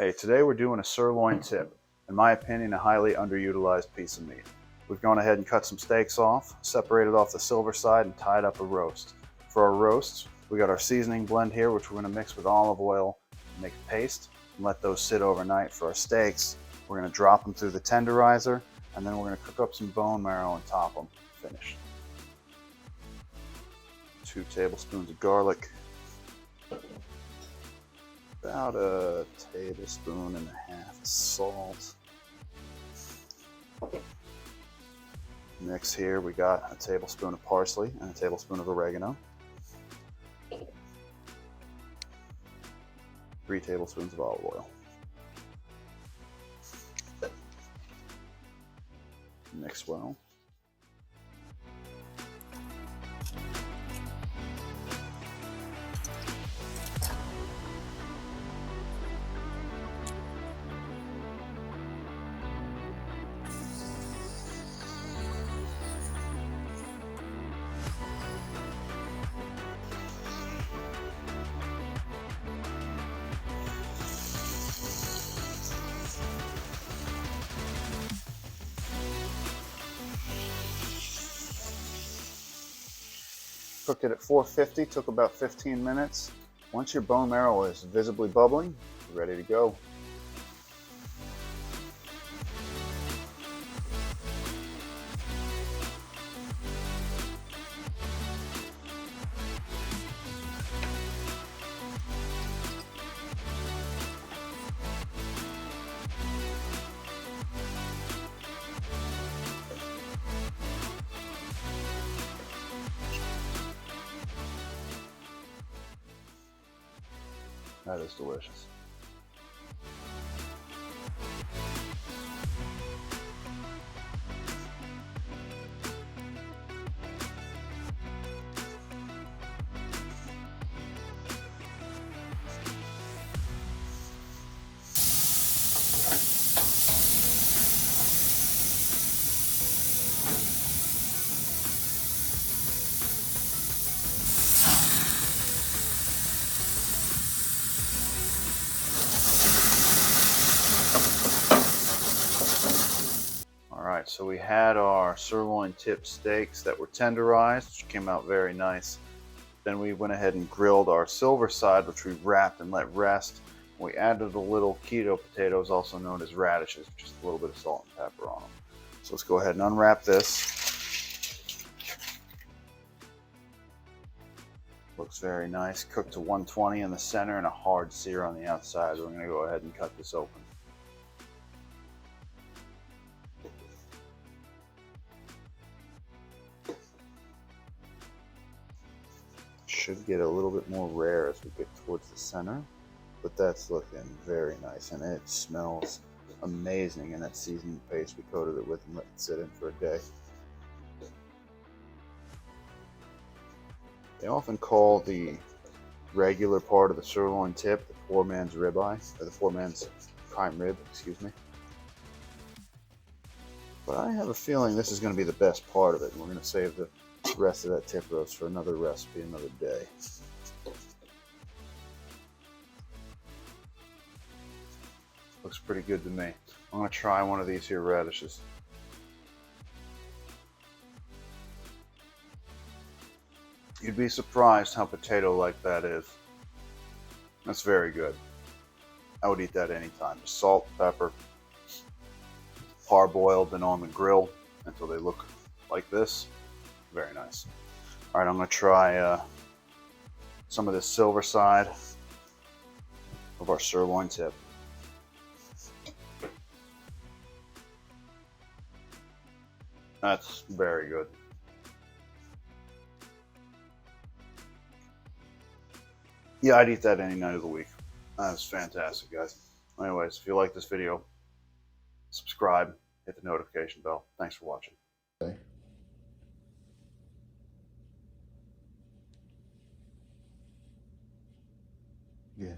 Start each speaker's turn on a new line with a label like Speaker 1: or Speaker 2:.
Speaker 1: Okay, today we're doing a sirloin tip. In my opinion, a highly underutilized piece of meat. We've gone ahead and cut some steaks off, separated off the silver side, and tied up a roast. For our roasts, we got our seasoning blend here, which we're going to mix with olive oil and make a paste and let those sit overnight. For our steaks, we're going to drop them through the tenderizer, and then we're going to cook up some bone marrow and top them. Finish. 2 tablespoons of garlic. About a tablespoon and a half of salt. Next here we got a tablespoon of parsley and a tablespoon of oregano. 3 tablespoons of olive oil. Mix well. Cooked it at 450, took about 15 minutes. Once your bone marrow is visibly bubbling, you're ready to go. That is delicious. Alright, so we had our sirloin tip steaks that were tenderized, which came out very nice. Then we went ahead and grilled our silver side, which we wrapped and let rest. We added a little keto potatoes, also known as radishes, just a little bit of salt and pepper on them. So let's go ahead and unwrap this. Looks very nice. Cooked to 120 in the center and a hard sear on the outside. We're going to go ahead and cut this open. Should get a little bit more rare as we get towards the center, but that's looking very nice, and it smells amazing in that seasoning paste we coated it with and let it sit in for a day. They often call the regular part of the sirloin tip the poor man's ribeye, or the poor man's prime rib, excuse me. But I have a feeling this is going to be the best part of it, and we're going to save the rest of that tip roast for another recipe, another day. Looks pretty good to me. I'm going to try one of these here radishes. You'd be surprised how potato-like that is. That's very good. I would eat that anytime. Just salt, pepper, parboiled, then on the grill until they look like this. Very nice. All right, I'm going to try some of this silver side of our sirloin tip. That's very good. Yeah, I'd eat that any night of the week. That's fantastic, guys. Anyways, if you like this video, subscribe, hit the notification bell. Thanks for watching. Okay. Yeah.